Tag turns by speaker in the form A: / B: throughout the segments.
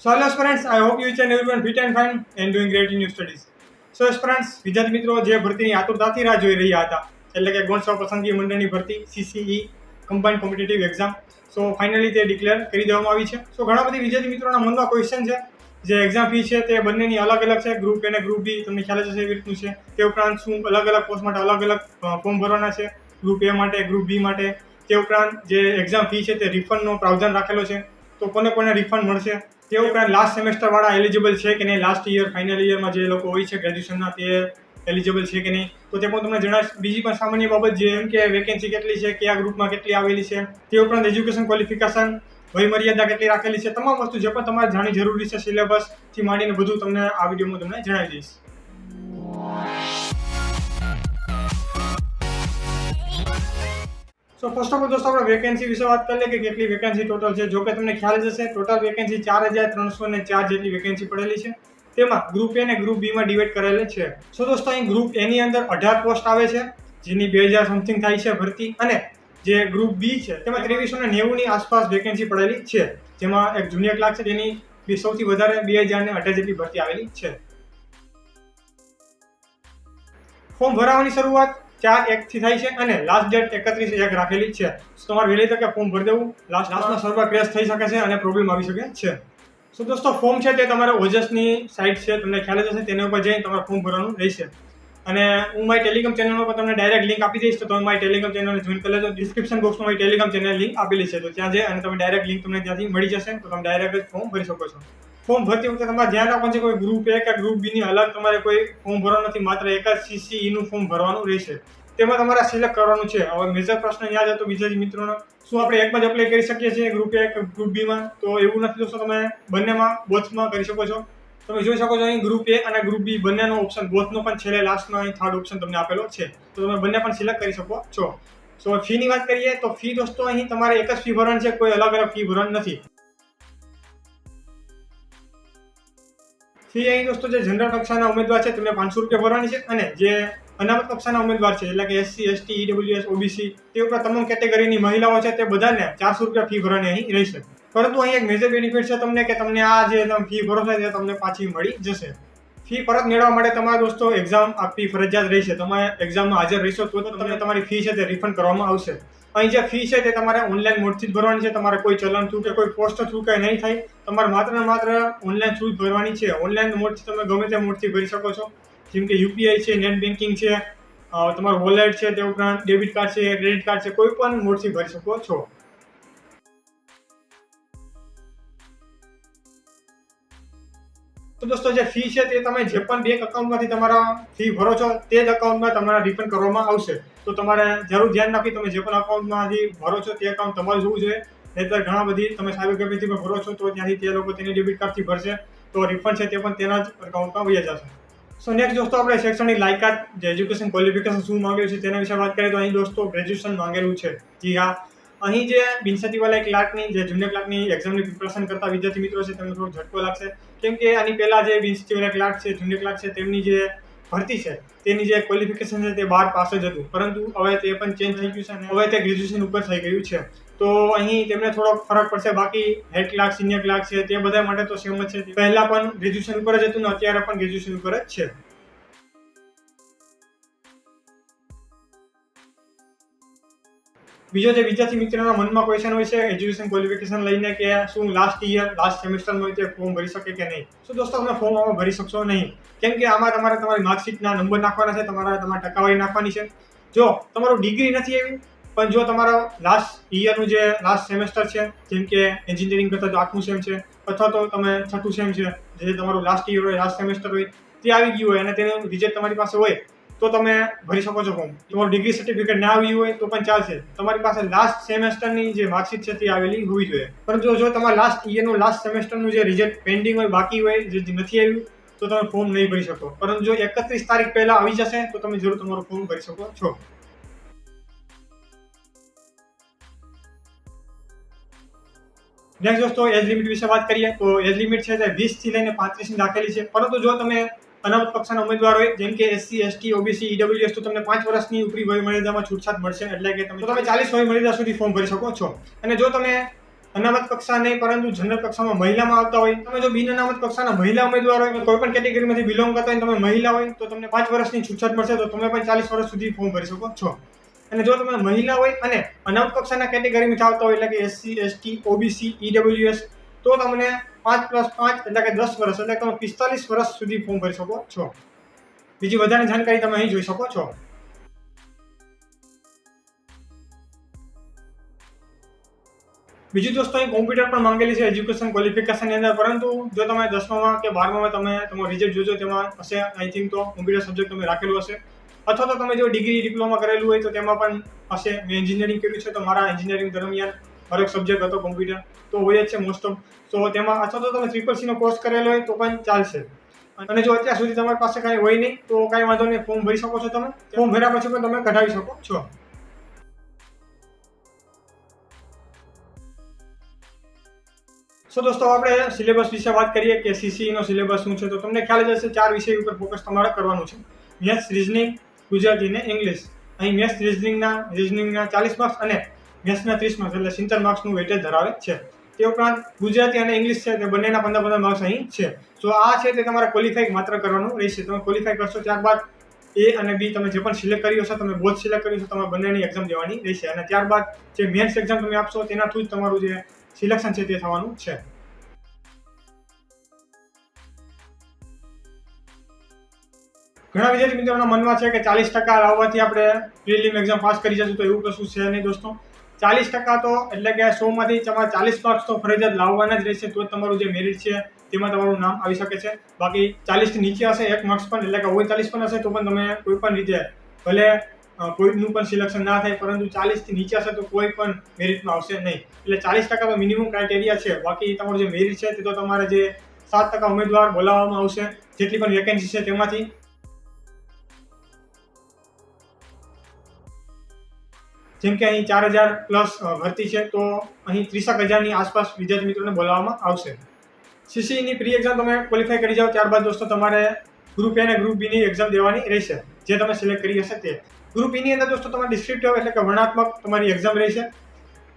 A: So hello friends, I hope you each and everyone fit and fine and doing great in your studies. So friends, વિદ્યાર્થી મિત્રો જે ભરતીની આતુરતાથી રાહ જોઈ રહ્યા હતા એટલે કે ગૌણ સેવા પસંદગી મંડળની ભરતી CCE combined competitive exam so finally તે ડિક્લેર કરી દેવામાં આવી છે. સો ઘણા બધી વિદ્યાર્થી મિત્રોના મનમાં ક્વેશ્ચન છે. જે એક્ઝામ ફી છે તે બંનેની અલગ અલગ છે. ગ્રુપ એ અને ગ્રુપ બી તમને ખ્યાલ જ હશે એવી રીતનું છે. તે ઉપરાંત શું અલગ અલગ પોસ્ટ માટે અલગ અલગ ફોર્મ ભરવાના છે, ગ્રુપ એ માટે, ગ્રુપ બી માટે. તે ઉપરાંત જે એક્ઝામ ફી છે તે રિફંડનો પ્રાવધાન રાખેલો છે, તો કોને કોને રિફંડ મળશે. તે ઉપરાંત લાસ્ટ સેમેસ્ટર વાળા એલિજિબલ છે કે નહીં, લાસ્ટ યર ફાઇનલ યરમાં જે લોકો હોય છે ગ્રેજ્યુએશનના તે એલિજિબલ છે કે નહીં, તો તે પણ તમને જણાવીશ. બીજી પણ સામાન્ય બાબત જેમ કે વેકેન્સી કેટલી છે, કયા ગ્રુપમાં કેટલી આવેલી છે, તે ઉપરાંત એજ્યુકેશન ક્વોલિફિકેશન, વય મર્યાદા કેટલી રાખેલી છે, તમામ વસ્તુ જે પણ તમારે જાણી જરૂરી છે સિલેબસથી માંડીને બધું તમને આ વિડીયોમાં તમને જણાવી દઈશ. સો ફર્સ્ટ ઓફ ઓલ દોસ્તો આપણે વેકેન્સી વિશે વાત કરી લઈએ કે કેટલી વેકેન્સી ટોટલ છે. જો કે તમને ખ્યાલ જ હશે ટોટલ વેકેન્સી 4304 જેટલી વેકેન્સી પડેલી છે. તેમાં ગ્રુપ એ અને ગ્રુપ બી માં ડિવાઈડ કરેલી છે. સો દોસ્તો અહીં ગ્રુપ એ ની અંદર 18 પોસ્ટ આવે છે, જેની 2000 સમથિંગ થાય છે ભરતી, અને જે ગ્રુપ બી છે તેમાં 2390 ની આસપાસ વેકેન્સી પડેલી છે, જેમાં એક જુનિયર ક્લાર્ક છે તેની સૌથી વધારે 2018 જેટલી ભરતી આવેલી છે. ફોર્મ ભરાવાની શરૂઆત 4/1 થી થાય છે અને લાસ્ટ ડેટ 31/1 રાખેલી છે. તમારે વહેલી તકે ફોર્મ ભરી દેવું. લાસ્ટમાં સર્વર ક્રેશ થઈ શકે છે અને પ્રોબ્લેમ આવી શકે છે. સો દોસ્તો ફોર્મ છે તે તમારે ઓજસની સાઇટ છે, તમને ખ્યાલ જ હશે, તેના ઉપર જઈને તમારે ફોર્મ ભરવાનું રહેશે. અને હું મારી ટેલિગ્રામ ચેનલ પર તમને ડાયરેક્ટ લિંક આપી દઈશ, તો તમે મારી ટેલિગ્રામ ચેનલને જોઈન કરી લેજો. ડિસ્ક્રિપ્શન બોક્સમાં મારી ટેલિગ્રામ ચેનલ લિંક આપેલી છે, તો ત્યાં જઈ અને તમે ડાયરેક્ટ લિંક તમને ત્યાંથી મળી જશે, તો તમે ડાયરેક્ટ ફોર્મ ભરી શકો છો. ફોર્મ ભરતી વખતે તમારે ધ્યાન રાખવાનું છે કોઈ ગ્રુપ એ કે ગ્રુપ બી ની અલગ તમારે કોઈ ફોર્મ ભરવાનું નથી, માત્ર એક જ CCE નું ફોર્મ ભરવાનું રહેશે. તેમાં તમારે સિલેક્ટ કરવાનું છે. હવે મેજર પ્રશ્ન યાદ હતો વિદ્યાર્થી મિત્રોનો, શું આપણે એકમાં જ અપ્લાય કરી શકીએ છીએ ગ્રુપ એ કે ગ્રુપ બીમાં? તો એવું નથી દોસ્તો, તમે બંનેમાં બોથમાં કરી શકો છો. તમે જોઈ શકો છો અહીં ગ્રુપ એ અને ગ્રુપ બી બંનેનો ઓપ્શન, બોથનો પણ છેલ્લે લાસ્ટનો અહીં થર્ડ ઓપ્શન તમને આપેલો છે, તો તમે બંને પણ સિલેક્ટ કરી શકો છો. સો ફીની વાત કરીએ તો ફી દોસ્તો અહીં તમારે એક જ ફી ભરવાની છે, કોઈ અલગ અલગ ફી ભરવાની નથી. ફી અહીં દોસ્તો જે જનરલ કક્ષાના ઉમેદવાર છે તેમને 500 રૂપિયા ભરવાની છે, અને જે અનામત કક્ષાના ઉમેદવાર છે એટલે કે SC, ST, EWS, OBC તે ઉપરાંત તમામ કેટેગરીની મહિલાઓ છે તે બધાને 400 રૂપિયા ફી ભરવાની અહીં રહેશે. પરંતુ અહીં એક મેજર બેનિફિટ છે તમને, કે તમને આ જે તમે ફી ભરો છો તે તમને પાછી મળી જશે. ફી પરત મેળવવા માટે તમારે દોસ્તો એક્ઝામ આપવી ફરજિયાત રહેશે. તમે એક્ઝામમાં હાજર રહેશો તો તમને તમારી ફી છે તે રિફંડ કરવામાં આવશે. અહીં જે ફી છે તે તમારે ઓનલાઈન મોડથી જ ભરવાની છે. તમારે કોઈ ચલણ થ્રુ કે કોઈ પોસ્ટ થ્રુ કંઈ નહીં થાય. તમારે માત્ર ને માત્ર ઓનલાઈન થ્રુ જ ભરવાની છે. ઓનલાઈન મોડથી તમે ગમે તે મોડથી ભરી શકો છો, જેમ કે UPI છે, નેટ બેન્કિંગ છે, તમારું વોલેટ છે, તે ઉપરાંત ડેબિટ કાર્ડ છે, ક્રેડિટ કાર્ડ છે, કોઈ પણ મોડથી ભરી શકો છો. તો દોસ્તો જે ફી છે તે તમે જે પણ બેંક અકાઉન્ટમાંથી તમારા ફી ભરો છો તે જ અકાઉન્ટમાં તમારા રિફંડ કરવામાં આવશે. તો તમારે જરૂર ધ્યાન રાખી તમે જે પણ અકાઉન્ટમાંથી ભરો છો તે અકાઉન્ટ તમારું જોવું જોઈએ. નહીંતર ઘણા બધી તમે સાયબર કેફેથી પણ ભરો છો તો ત્યાંથી તે લોકો તેની ડેબિટ કાર્ડથી ભરશે, તો રિફંડ છે તે પણ તેના જ અકાઉન્ટમાં વહી જશે. સો નેક્સ્ટ દોસ્તો આપણે શૈક્ષણિક લાયકાત, જે એજ્યુકેશન ક્વોલિફિકેશન શું માંગેલું છે તેના વિશે વાત કરીએ તો અહીં દોસ્તો ગ્રેજ્યુએશન માંગેલું છે. જી હા, અહીં જે બિનસતીવાલા ક્લાર્કની, જે જુનિયર ક્લાર્કની એક્ઝામની પ્રિપરેશન કરતા વિદ્યાર્થી મિત્રો છે તેમને થોડો ઝટકો લાગશે, કેમ કે આની પહેલા જે બિનસતીવાલા ક્લાર્ક છે, જુનિયર ક્લાર્ક છે, તેમની જે ભરતી છે તેની જે ક્વોલિફિકેશન છે તે 12 પાસ જ હતું, પરંતુ હવે તે પણ ચેન્જ થઈ ગયું છે અને હવે તે ગ્રેજ્યુએશન ઉપર થઈ ગયું છે. તો અહીં તેમને થોડો ફરક પડશે. બાકી હેડ ક્લાર્ક, સિનિયર ક્લાર્ક છે તે બધા માટે તો સેમ જ છે. પહેલા પણ ગ્રેજ્યુએશન ઉપર જ હતું ને અત્યારે પણ ગ્રેજ્યુએશન ઉપર જ છે. બીજો જે વિદ્યાર્થી મિત્રોના મનમાં ક્વેશ્ચન હોય છે એજ્યુકેશન ક્વોલિફિકેશન લઈને, કે શું લાસ્ટ યર, લાસ્ટ સેમેસ્ટરમાં હોય તે ફોર્મ ભરી શકે કે નહીં. શું દોસ્તો તમે ફોર્મ આમાં ભરી શકશો નહીં, કેમ કે આમાં તમારે તમારી માર્કશીટના નંબર નાખવાના છે, તમારી ટકાવારી નાખવાની છે. જો તમારું ડિગ્રી નથી આવી, પણ જો તમારો લાસ્ટ યરનું જે લાસ્ટ સેમેસ્ટર છે, જેમ કે એન્જિનિયરિંગ કરતા જો 8મું સેમ છે, અથવા તો તમે 6થું સેમ છે, જે તમારું લાસ્ટ યર હોય, લાસ્ટ સેમેસ્ટર હોય, તે આવી ગયું હોય અને તેનું રિઝલ્ટ તમારી પાસે હોય, તો તમે ભરી શકો છો ફોર્મ. તમારું ડિગ્રી સર્ટિફિકેટ ના આવ્યું હોય તો પણ ચાલશે. તમારી પાસે લાસ્ટ સેમેસ્ટરની જે માર્કશીટ છે તે આવેલી હોવી જોઈએ. પરંતુ જો તમારા લાસ્ટ યરનું લાસ્ટ સેમેસ્ટરનું જે રિઝલ્ટ પેન્ડિંગ હોય, બાકી હોય, જે નથી આવ્યું, તો તમે ફોર્મ નહીં ભરી શકો. પરંતુ જો 31 તારીખ પહેલા આવી જશે તો તમે જરૂર તમારું ફોર્મ ભરી શકો છો. નેક્સ્ટ દોસ્તો એજ લિમિટ વિશે વાત કરીએ તો એજ લિમિટ છે તે 20 થી લઈને 35 ની રાખેલી છે. પરંતુ જો તમે અનામત કક્ષાના ઉમેદવાર હોય, જેમ કે SC, ST, OBC, EWS, તો તમને 5 વર્ષની ઉપરી વય મર્યાદામાં છૂટછાટ મળશે, એટલે કે તમે 40 વય મર્યાદા સુધી ફોર્મ ભરી શકો છો. અને જો તમે અનામત કક્ષા નહીં પરંતુ જનરલ કક્ષામાં મહિલામાં આવતા હોય, તમે જો બિન અનામત કક્ષાના મહિલા ઉમેદવાર હોય, કોઈ પણ કેટેગરીમાંથી બિલોંગ કરતા હોય, તમે મહિલા હોય તો તમને 5 વર્ષની છૂટછાટ મળશે, તો તમે પણ 40 વર્ષ સુધી ફોર્મ ભરી શકો છો. અને જો તમે મહિલા હોય અને અનામત કક્ષાના કેટેગરીમાં આવતા હોય, એટલે કે SC, ST, OBC, EWS, તો તમને 5 + 5 એટલે કે 10 વર્ષ, એટલે તમે 45 વર્ષ સુધી ફોર્મ ભરી શકો છો. બીજી વધારે જાણકારી તમે અહીં જોઈ શકો છો. બીજું દોસ્તો અહીં કોમ્પ્યુટર પણ માંગેલી છે એજ્યુકેશન ક્વોલિફિકેશનની અંદર, પરંતુ જો તમે 10મામાં કે 12મામાં તમે તમારું રિઝલ્ટ જોજો તેમાં હશે આઈ થિંક તો કોમ્પ્યુટર સબ્જેક્ટ તમે રાખેલું હશે, અથવા તો તમે જો ડિગ્રી ડિપ્લોમા કરેલું હોય તો તેમાં પણ હશે. મેં એન્જિનિયરિંગ કર્યું છે તો મારા એન્જિનિયરિંગ દરમિયાન હરેક સબ્જેક્ટ હતો કોમ્પ્યુટર, તો હોય જ છે મોસ્ટ ઓફ. તો તેમાં અથવા તો તમે CCC નો કોર્સ કરેલો હોય તો પણ ચાલશે. અને જો અત્યાર સુધી તમારી પાસે કાંઈ હોય નહીં તો કાંઈ વાંધો નહીં, ફોર્મ ભરી શકો છો. તમે ફોર્મ ભર્યા પછી પણ તમે કઢાવી શકો છો. સો દોસ્તો આપણે સિલેબસ વિશે વાત કરીએ કે CCE નો સિલેબસ શું છે. તો તમને ખ્યાલ જ હશે 4 વિષય ઉપર ફોકસ તમારે કરવાનું છે: મેથ્સ, રીઝનિંગ, ગુજરાતી અને ઇંગ્લિશ. અહીં મેથ્સ રીઝનિંગના 40 માર્ક્સ અને મેથ્સના 30 માર્ક્સ એટલે 70 માર્ક્સનું વેટેજ ધરાવે છે. તે ઉપરાંત ગુજરાતી અને ઇંગ્લિશ છે તે બંનેના 15 માર્ક્સ અહીં છે. તો આ છે તે તમારે ક્વોલિફાઈ માત્ર કરવાનું રહેશે. તમે ક્વોલિફાઈ કરશો ત્યારબાદ A અને B તમે જે પણ સિલેક્ટ કર્યું હશે, તમે બોથ સિલેક્ટ કર્યું છે, તમારે બંનેની એક્ઝામ દેવાની રહેશે. અને ત્યારબાદ જે મેન્સ એક્ઝામ તમે આપશો તેના થ્રુ જ તમારું જે સિલેક્શન છે તે થવાનું છે. ઘણા વિદ્યાર્થી મિત્રોના મનમાં છે કે 40% લાવવાથી આપણે પ્રિલિમ એક્ઝામ પાસ કરી જશું, તો એવું કશું છે નહીં દોસ્તો. 40% તો એટલે કે 100માંથી તમારે 40 માર્ક્સ તો ફરજિયાત લાવવાના જ રહેશે, તો જ તમારું જે મેરિટ છે તેમાં તમારું નામ આવી શકે છે. બાકી 40થી નીચે હશે 1 માર્ક્સ પણ, એટલે કે 39 પણ હશે તો પણ તમે કોઈ પણ રીતે ભલે કોઈનું પણ સિલેક્શન ના થાય, પરંતુ 40થી નીચે હશે તો કોઈ પણ મેરિટમાં આવશે નહીં. એટલે 40% તો મિનિમમ ક્રાઇટેરિયા છે. બાકી તમારું જે મેરિટ છે તે તો તમારે જે 7% ઉમેદવાર બોલાવવામાં આવશે જેટલી પણ વેકેન્સી છે તેમાંથી. જેમ કે અહીં 4000+ ભરતી છે, તો અહીં 30,000ની આસપાસ વિદ્યાર્થી મિત્રોને બોલાવવામાં આવશે. CCEની પ્રી એક્ઝામ તમે ક્વોલિફાઈ કરી જાઓ ત્યારબાદ દોસ્તો તમારે ગ્રુપ A અને ગ્રુપ B ની એક્ઝામ દેવાની રહેશે, જે તમે સિલેક્ટ કરી હશે તે. ગ્રુપ E ની અંદર દોસ્તો તમારે ડિસ્ક્રિપ્ટિવ એટલે કે વર્ણનાત્મક તમારી એક્ઝામ રહેશે,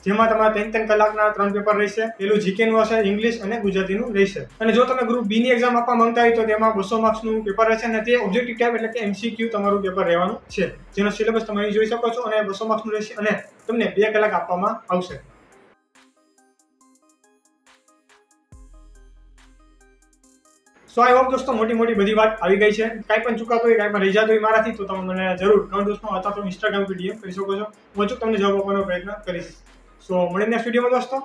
A: જેમાં તમારા 3 કલાકના 3 પેપર રહેશે. પેલું જીકેનું હશે, ઇંગ્લિશ અને ગુજરાતીનું રહેશે. અને જો તમે ગ્રુપ B ની એક્ઝામ આપવા માંગતા હોય તો તેમાં 200 માર્ક્સનું પેપર રહેશે, અને તે ઓબ્જેક્ટિવ ટાઈપ એટલે કે MCQ તમારું પેપર રહેવાનું છે, જેનો સિલેબસ તમે અહીં જોઈ શકો છો. અને 200 માર્ક્સનું રહેશે અને તમને 2 કલાક આપવામાં આવશે. સો આઈ હોપ દોસ્તો મોટી બધી વાત આવી ગઈ છે. કાંઈ પણ ચૂકાતો હોય, કાંઈ પણ રહી જતો હોય મારાથી, તો તમે મને જરૂર કમેન્ટ બોક્સમાં અથવા તો ઇન્સ્ટાગ્રામ પર DM કરી શકો છો. હું અચૂક તમને જવાબ આપવાનો પ્રયત્ન કરીશ. સો મળીને નેક્સ્ટ વિડીયોમાં દોસ્તો.